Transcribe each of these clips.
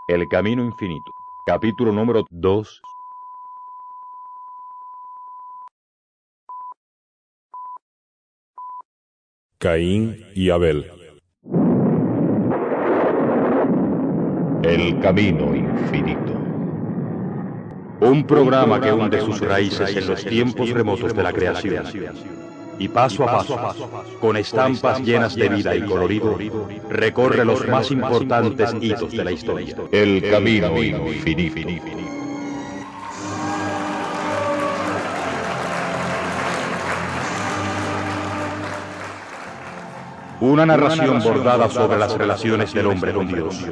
El camino infinito. Capítulo número 2. Caín y Abel. El camino infinito. Un programa que hunde sus raíces en los tiempos remotos de la creación. Y paso a paso, con estampas llenas de vida y colorido, recorre los más importantes hitos de la historia. El camino infinito. Una narración bordada sobre las relaciones del hombre con Dios,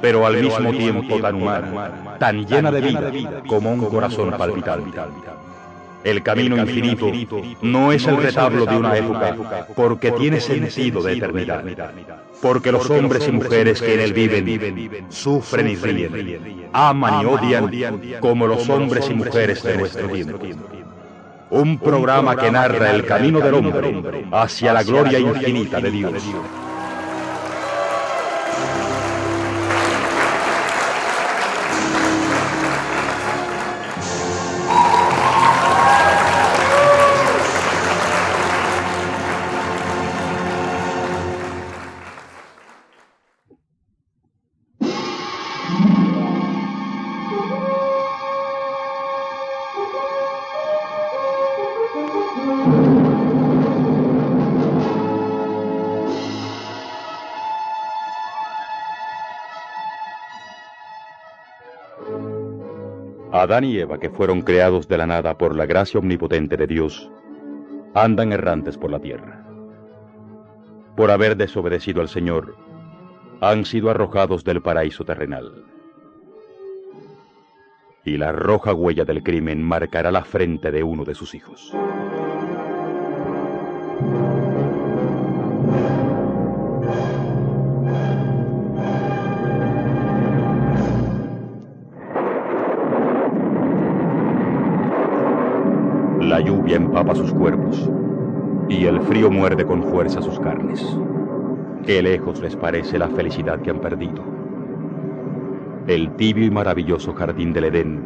pero al mismo tiempo tan humana, tan llena de vida como un corazón palpitante. El camino infinito no es el retablo de una época, porque tiene sentido de eternidad. Porque los hombres y mujeres que en él viven, sufren y ríen, aman y odian, como los hombres y mujeres de nuestro tiempo. Un programa que narra el camino del hombre hacia la gloria infinita de Dios. Adán y Eva, que fueron creados de la nada por la gracia omnipotente de Dios, andan errantes por la tierra. Por haber desobedecido al Señor, han sido arrojados del paraíso terrenal. Y la roja huella del crimen marcará la frente de uno de sus hijos. La lluvia empapa sus cuerpos, y el frío muerde con fuerza sus carnes. Qué lejos les parece la felicidad que han perdido. El tibio y maravilloso jardín del Edén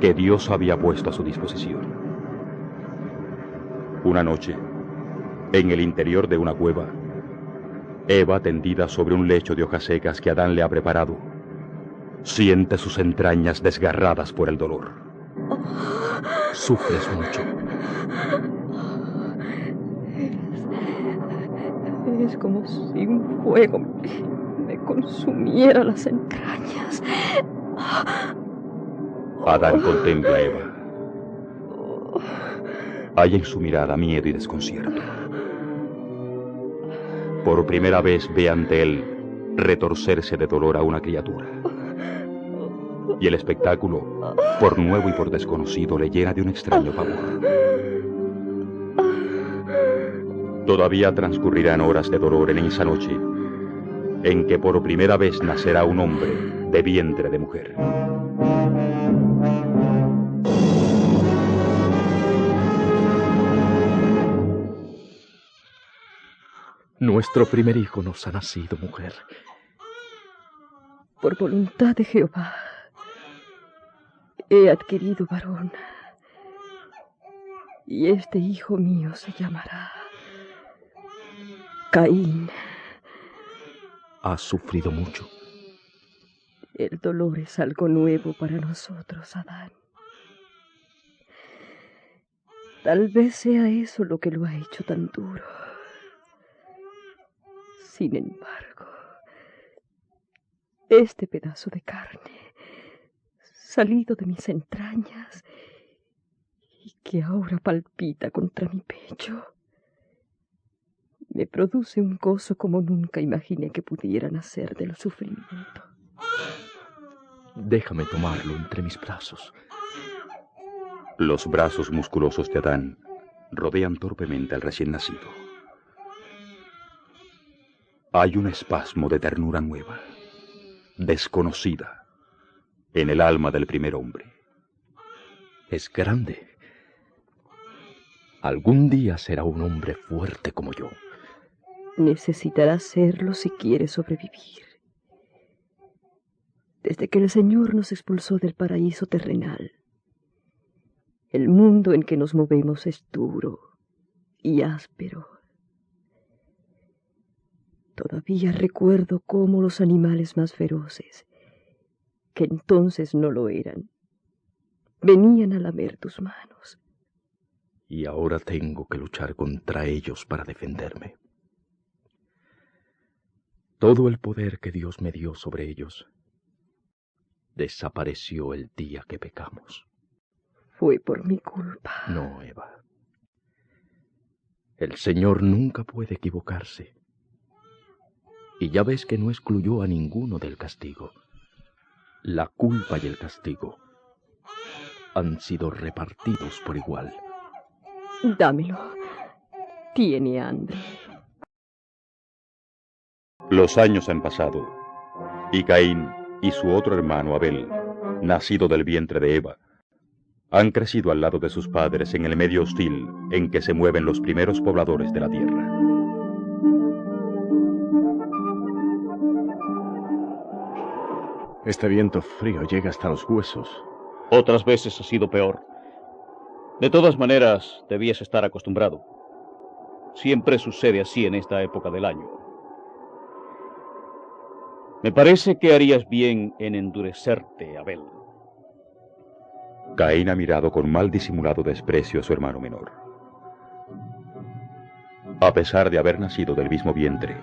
que Dios había puesto a su disposición. Una noche, en el interior de una cueva, Eva, tendida sobre un lecho de hojas secas que Adán le ha preparado, siente sus entrañas desgarradas por el dolor. Sufres mucho. Es como si un fuego me consumiera las entrañas. Adán contempla a Eva. Hay en su mirada miedo y desconcierto. Por primera vez ve ante él retorcerse de dolor a una criatura. Y el espectáculo, por nuevo y por desconocido, le llena de un extraño pavor. Todavía transcurrirán horas de dolor en esa noche, en que por primera vez nacerá un hombre de vientre de mujer. Nuestro primer hijo nos ha nacido, mujer. Por voluntad de Jehová, he adquirido varón, y este hijo mío se llamará Caín. Has sufrido mucho. El dolor es algo nuevo para nosotros, Adán. Tal vez sea eso lo que lo ha hecho tan duro. Sin embargo, este pedazo de carne, salido de mis entrañas, y que ahora palpita contra mi pecho, me produce un gozo como nunca imaginé que pudiera nacer del sufrimiento. Déjame tomarlo entre mis brazos. Los brazos musculosos de Adán rodean torpemente al recién nacido. Hay un espasmo de ternura nueva, desconocida, en el alma del primer hombre. Es grande. Algún día será un hombre fuerte como yo. Necesitará serlo si quiere sobrevivir. desde que el Señor nos expulsó del paraíso terrenal. El mundo en que nos movemos es duro y áspero. Todavía recuerdo cómo los animales más feroces, que entonces no lo eran, venían a lamer tus manos. Y ahora tengo que luchar contra ellos para defenderme. Todo el poder que Dios me dio sobre ellos desapareció el día que pecamos. Fue por mi culpa. No, Eva. El Señor nunca puede equivocarse. Y ya ves que no excluyó a ninguno del castigo. La culpa y el castigo han sido repartidos por igual. Dámelo. Tiene hambre. Los años han pasado, y Caín y su otro hermano Abel, nacido del vientre de Eva, han crecido al lado de sus padres en el medio hostil en que se mueven los primeros pobladores de la tierra. Este viento frío llega hasta los huesos. Otras veces ha sido peor. De todas maneras, debías estar acostumbrado. Siempre sucede así en esta época del año. Me parece que harías bien en endurecerte, Abel. Caín ha mirado con mal disimulado desprecio a su hermano menor. A pesar de haber nacido del mismo vientre,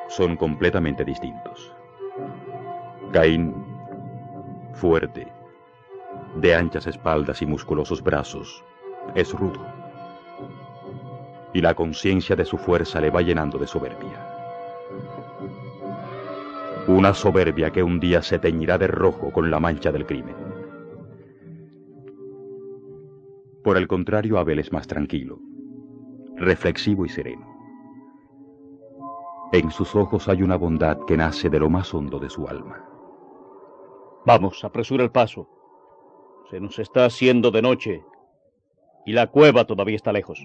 son completamente distintos. Caín, fuerte, de anchas espaldas y musculosos brazos, es rudo. Y la conciencia de su fuerza le va llenando de soberbia. Una soberbia que un día se teñirá de rojo con la mancha del crimen. Por el contrario, Abel es más tranquilo, reflexivo y sereno. En sus ojos hay una bondad que nace de lo más hondo de su alma. Vamos, apresura el paso. Se nos está haciendo de noche y la cueva todavía está lejos.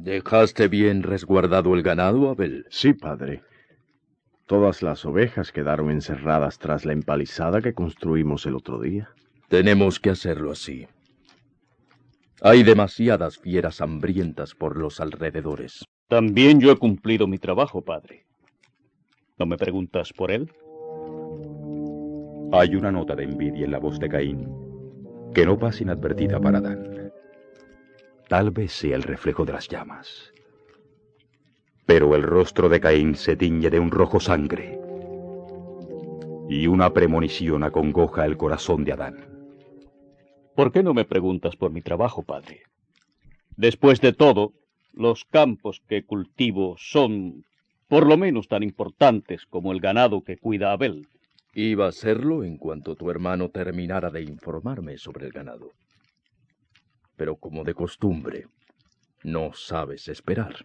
¿Dejaste bien resguardado el ganado, Abel? Sí, padre. Todas las ovejas quedaron encerradas tras la empalizada que construimos el otro día. Tenemos que hacerlo así. Hay demasiadas fieras hambrientas por los alrededores. También yo he cumplido mi trabajo, padre. ¿No me preguntas por él? Hay una nota de envidia en la voz de Caín que no pasa inadvertida para Adán. Tal vez sea el reflejo de las llamas. Pero el rostro de Caín se tiñe de un rojo sangre, y una premonición acongoja el corazón de Adán. ¿Por qué no me preguntas por mi trabajo, padre? Después de todo, los campos que cultivo son, por lo menos, tan importantes como el ganado que cuida Abel. Iba a hacerlo en cuanto tu hermano terminara de informarme sobre el ganado. Pero como de costumbre, no sabes esperar.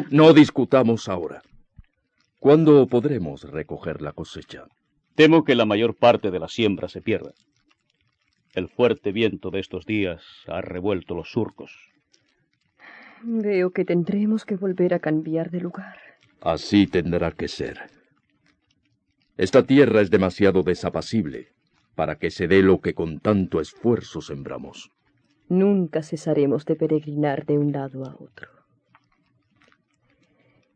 No discutamos ahora. ¿Cuándo podremos recoger la cosecha? Temo que la mayor parte de la siembra se pierda. El fuerte viento de estos días ha revuelto los surcos. Veo que tendremos que volver a cambiar de lugar. Así tendrá que ser. Esta tierra es demasiado desapacible para que se dé lo que con tanto esfuerzo sembramos. Nunca cesaremos de peregrinar de un lado a otro.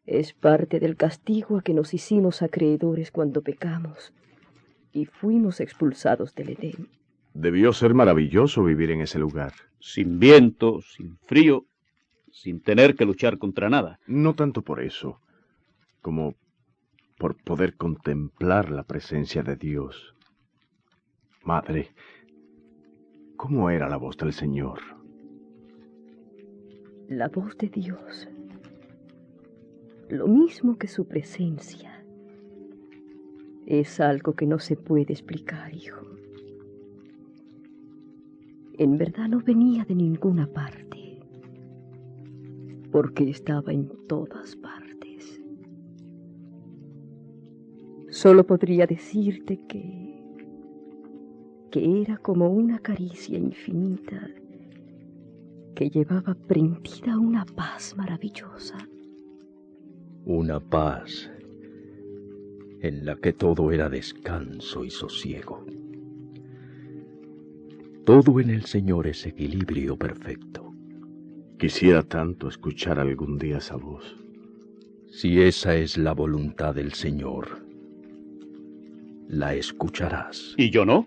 Es parte del castigo a que nos hicimos acreedores cuando pecamos y fuimos expulsados del Edén. Debió ser maravilloso vivir en ese lugar. Sin viento, sin frío, sin tener que luchar contra nada. No tanto por eso, como por poder contemplar la presencia de Dios. Madre, ¿cómo era la voz del Señor? La voz de Dios, lo mismo que su presencia, Es algo que no se puede explicar, hijo. En verdad no venía de ninguna parte, porque estaba en todas partes. Solo podría decirte que era como una caricia infinita que llevaba prendida una paz maravillosa. Una paz en la que todo era descanso y sosiego. Todo en el Señor es equilibrio perfecto. Quisiera tanto escuchar algún día esa voz. Si esa es la voluntad del Señor, la escucharás. ¿Y yo no?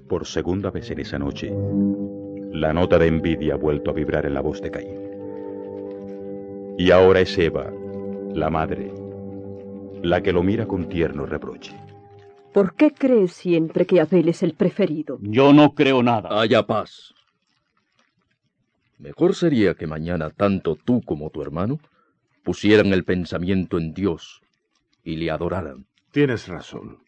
Por segunda vez en esa noche, la nota de envidia ha vuelto a vibrar en la voz de Caín. Y ahora es Eva, la madre, la que lo mira con tierno reproche. ¿Por qué crees siempre que Abel es el preferido? Yo no creo nada. Haya paz. Mejor sería que mañana tanto tú como tu hermano pusieran el pensamiento en Dios y le adoraran. Tienes razón.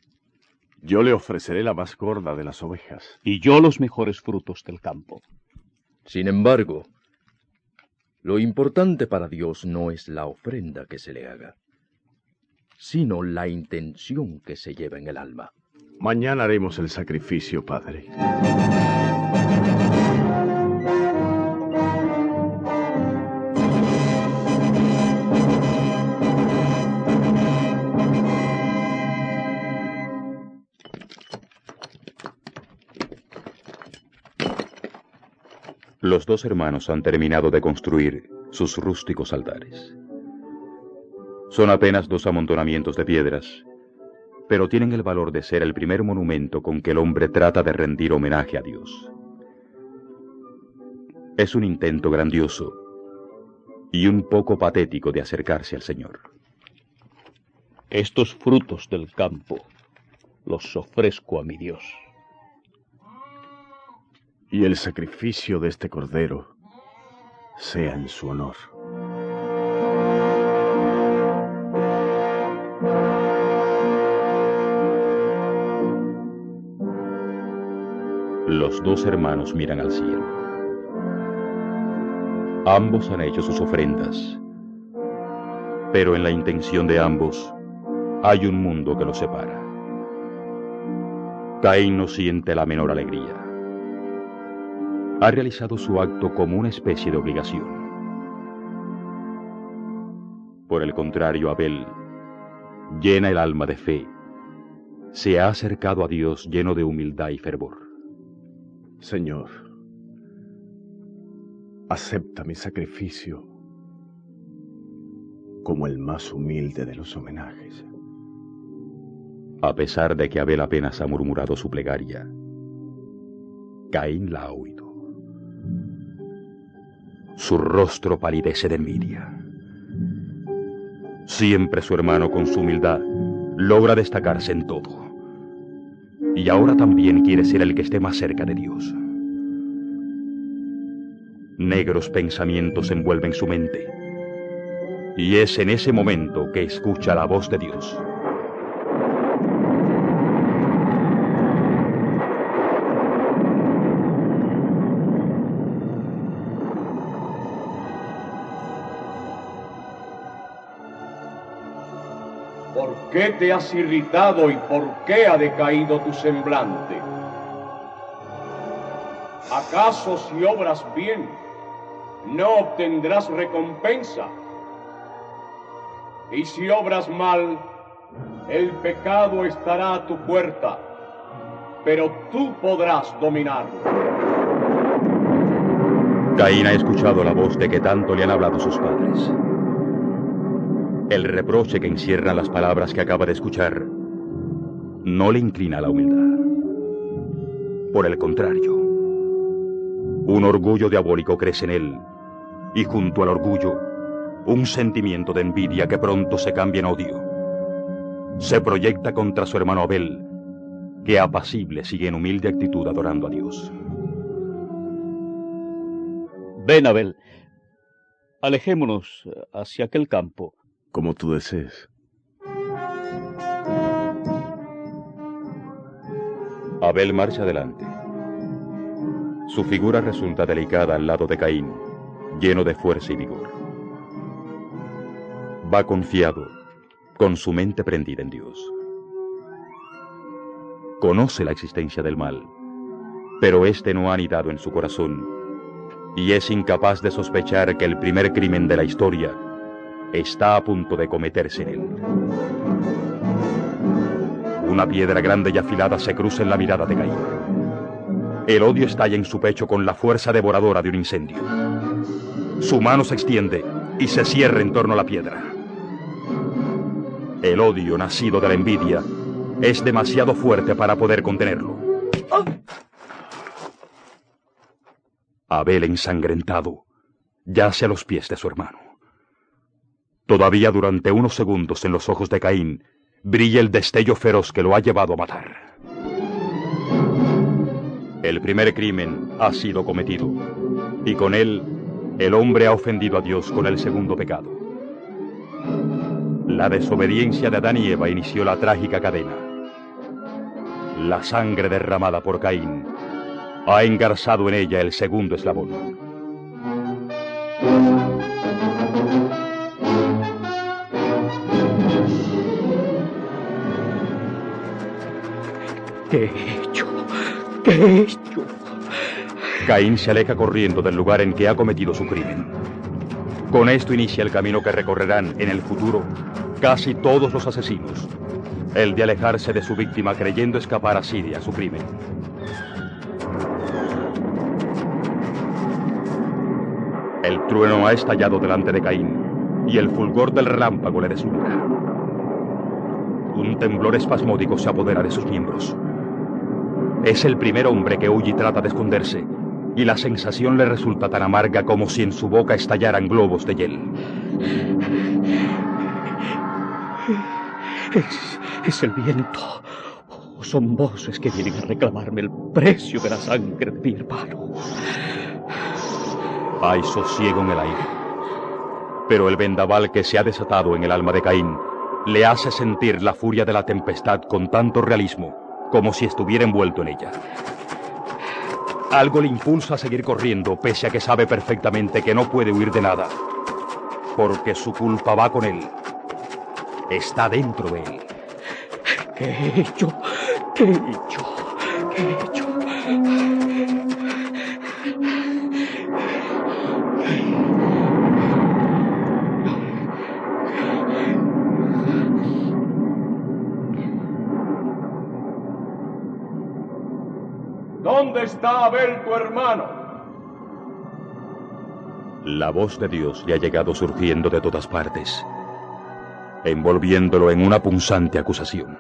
Yo le ofreceré la más gorda de las ovejas. Y yo los mejores frutos del campo. Sin embargo, lo importante para Dios no es la ofrenda que se le haga, sino la intención que se lleva en el alma. Mañana haremos el sacrificio, Padre. Los dos hermanos han terminado de construir sus rústicos altares. Son apenas 2 amontonamientos de piedras, pero tienen el valor de ser el primer monumento con que el hombre trata de rendir homenaje a Dios. Es un intento grandioso y un poco patético de acercarse al Señor. Estos frutos del campo los ofrezco a mi Dios. Y el sacrificio de este cordero sea en su honor. Los dos hermanos miran al cielo. Ambos han hecho sus ofrendas, pero en la intención de ambos hay un mundo que los separa. Caín no siente la menor alegría. Ha realizado su acto como una especie de obligación. Por el contrario, Abel llena el alma de fe. Se ha acercado a Dios lleno de humildad y fervor. Señor, acepta mi sacrificio como el más humilde de los homenajes. A pesar de que Abel apenas ha murmurado su plegaria, Caín la ha oído. Su rostro palidece de envidia. Siempre su hermano, con su humildad, logra destacarse en todo. Y ahora también quiere ser el que esté más cerca de Dios. Negros pensamientos envuelven su mente. Y es en ese momento que escucha la voz de Dios. ¿Por qué te has irritado y por qué ha decaído tu semblante? ¿Acaso si obras bien, no obtendrás recompensa? Y si obras mal, el pecado estará a tu puerta, pero tú podrás dominarlo. Caín ha escuchado la voz de que tanto le han hablado sus padres. El reproche que encierran las palabras que acaba de escuchar no le inclina a la humildad. Por el contrario, un orgullo diabólico crece en él, y junto al orgullo, un sentimiento de envidia que pronto se cambia en odio. Se proyecta contra su hermano Abel, que apacible sigue en humilde actitud adorando a Dios. Ven, Abel, alejémonos hacia aquel campo. Como tú desees. Abel marcha adelante. Su figura resulta delicada al lado de Caín, lleno de fuerza y vigor. Va confiado, con su mente prendida en Dios. Conoce la existencia del mal, pero éste no ha anidado en su corazón y es incapaz de sospechar que el primer crimen de la historia está a punto de cometerse en él. Una piedra grande y afilada se cruza en la mirada de Caín. El odio estalla en su pecho con la fuerza devoradora de un incendio. Su mano se extiende y se cierra en torno a la piedra. El odio nacido de la envidia es demasiado fuerte para poder contenerlo. Abel, ensangrentado, yace a los pies de su hermano. Todavía durante unos segundos en los ojos de Caín brilla el destello feroz que lo ha llevado a matar. El primer crimen ha sido cometido, y con él, el hombre ha ofendido a Dios con el segundo pecado. La desobediencia de Adán y Eva inició la trágica cadena. La sangre derramada por Caín ha engarzado en ella el segundo eslabón. ¿Qué he hecho? ¿Qué he hecho? Caín se aleja corriendo del lugar en que ha cometido su crimen. Con esto inicia el camino que recorrerán en el futuro casi todos los asesinos, el de alejarse de su víctima creyendo escapar así de su crimen. El trueno ha estallado delante de Caín y el fulgor del relámpago le deslumbra. Un temblor espasmódico se apodera de sus miembros. Es el primer hombre que huye y trata de esconderse, y la sensación le resulta tan amarga como si en su boca estallaran globos de hiel. Es el viento. Oh, son voces que vienen a reclamarme el precio de la sangre de mi hermano. Hay sosiego en el aire, pero el vendaval que se ha desatado en el alma de Caín le hace sentir la furia de la tempestad con tanto realismo como si estuviera envuelto en ella. Algo le impulsa a seguir corriendo, pese a que sabe perfectamente que no puede huir de nada, porque su culpa va con él. Está dentro de él. ¿Qué he hecho? ¿Qué he hecho? ¿Qué he hecho? ¿Dónde está Abel, tu hermano? La voz de Dios le ha llegado surgiendo de todas partes, envolviéndolo en una punzante acusación.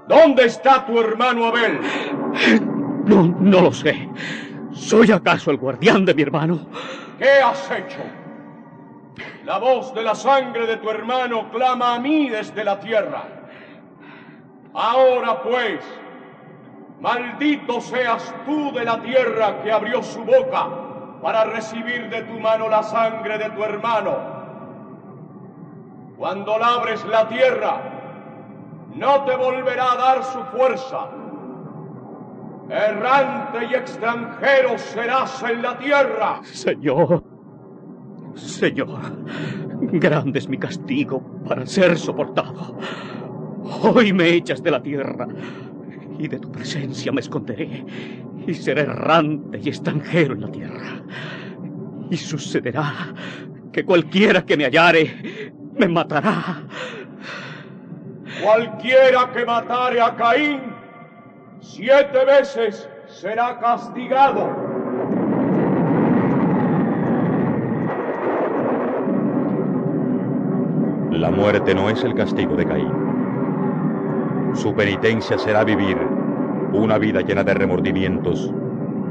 ¿Dónde está tu hermano Abel? No lo sé. ¿Soy acaso el guardián de mi hermano? ¿Qué has hecho? La voz de la sangre de tu hermano clama a mí desde la tierra. Ahora pues, maldito seas tú de la tierra que abrió su boca para recibir de tu mano la sangre de tu hermano. Cuando labres la tierra, no te volverá a dar su fuerza. Errante y extranjero serás en la tierra. Señor, grande es mi castigo para ser soportado. Hoy me echas de la tierra y de tu presencia me esconderé y seré errante y extranjero en la tierra. Y sucederá que cualquiera que me hallare me matará. Cualquiera que matare a Caín 7 veces será castigado. La muerte no es el castigo de Caín. Su penitencia será vivir una vida llena de remordimientos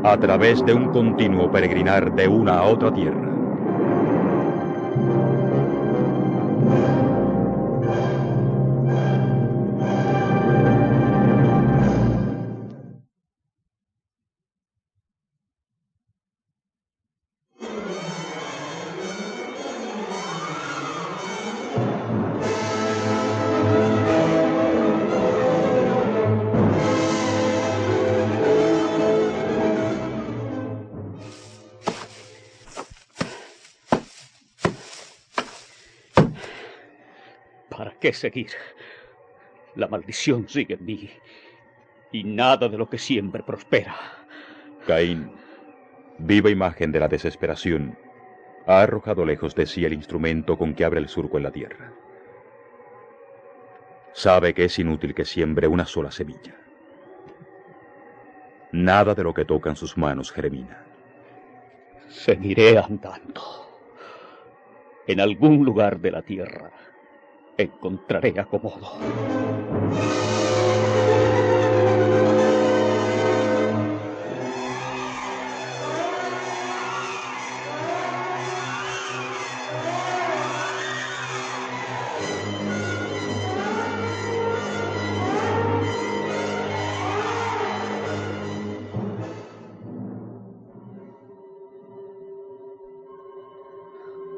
a través de un continuo peregrinar de una a otra tierra. qué seguir. La maldición sigue en mí, y nada de lo que siempre prospera. Caín, viva imagen de la desesperación, ha arrojado lejos de sí el instrumento con que abre el surco en la tierra. Sabe que es inútil que siembre una sola semilla. Nada de lo que tocan sus manos germina. Seguiré andando. En algún lugar de la tierra encontraré acomodo.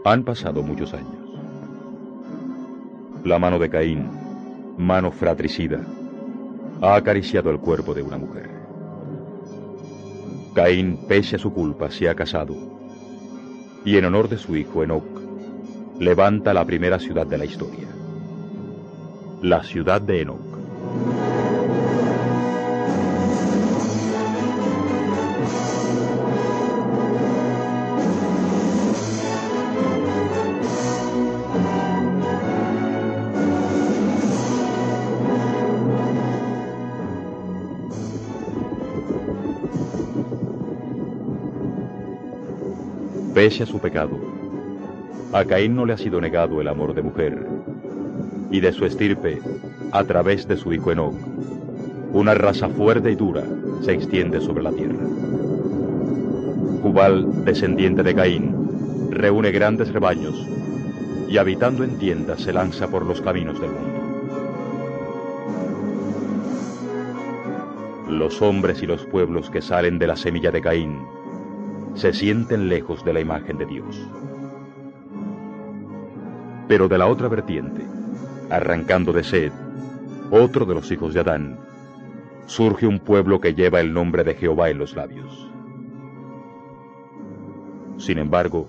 Han pasado muchos años. La mano de Caín, mano fratricida, ha acariciado el cuerpo de una mujer. Caín, pese a su culpa, se ha casado y en honor de su hijo Enoc, levanta la primera ciudad de la historia, la ciudad de Enoc. Pese a su pecado, a Caín no le ha sido negado el amor de mujer, y de su estirpe, a través de su hijo Enoc, una raza fuerte y dura se extiende sobre la tierra. Jubal, descendiente de Caín, reúne grandes rebaños y habitando en tiendas se lanza por los caminos del mundo. Los hombres y los pueblos que salen de la semilla de Caín se sienten lejos de la imagen de Dios. Pero de la otra vertiente, arrancando de Sed, otro de los hijos de Adán, surge un pueblo que lleva el nombre de Jehová en los labios. Sin embargo,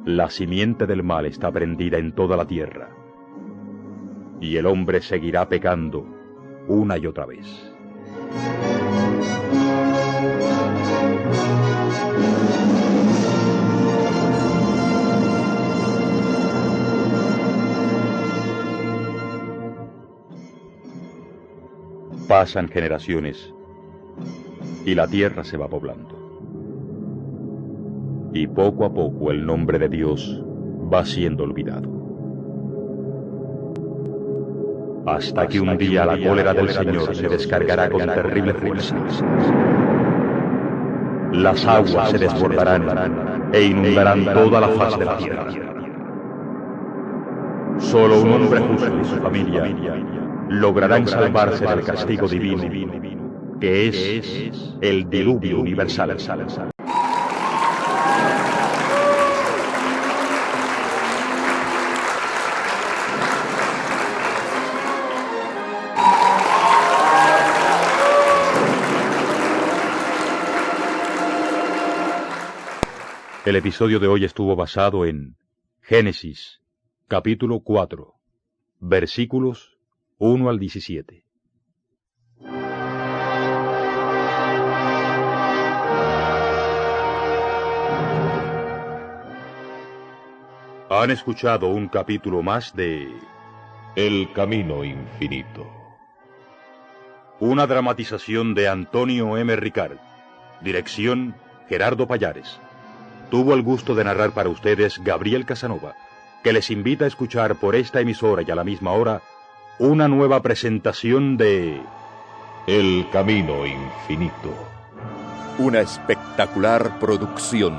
la simiente del mal está prendida en toda la tierra, y el hombre seguirá pecando una y otra vez. Pasan generaciones y la tierra se va poblando. Y poco a poco el nombre de Dios va siendo olvidado. Hasta que un día la cólera del Señor se descargará con terrible fuerza. Las aguas se desbordarán e inundarán toda la faz de la tierra. Solo un hombre justo y su familia lograrán salvarse del castigo divino, que es el diluvio universal. El episodio de hoy estuvo basado en Génesis, capítulo 4, versículos 1 al 17. Han escuchado un capítulo más de El Camino Infinito. Una dramatización de Antonio M. Ricard. Dirección Gerardo Pallares. Tuvo el gusto de narrar para ustedes Gabriel Casanova, que les invita a escuchar por esta emisora y a la misma hora una nueva presentación de El Camino Infinito. Una espectacular producción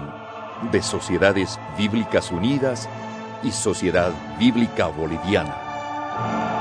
de Sociedades Bíblicas Unidas y Sociedad Bíblica Boliviana.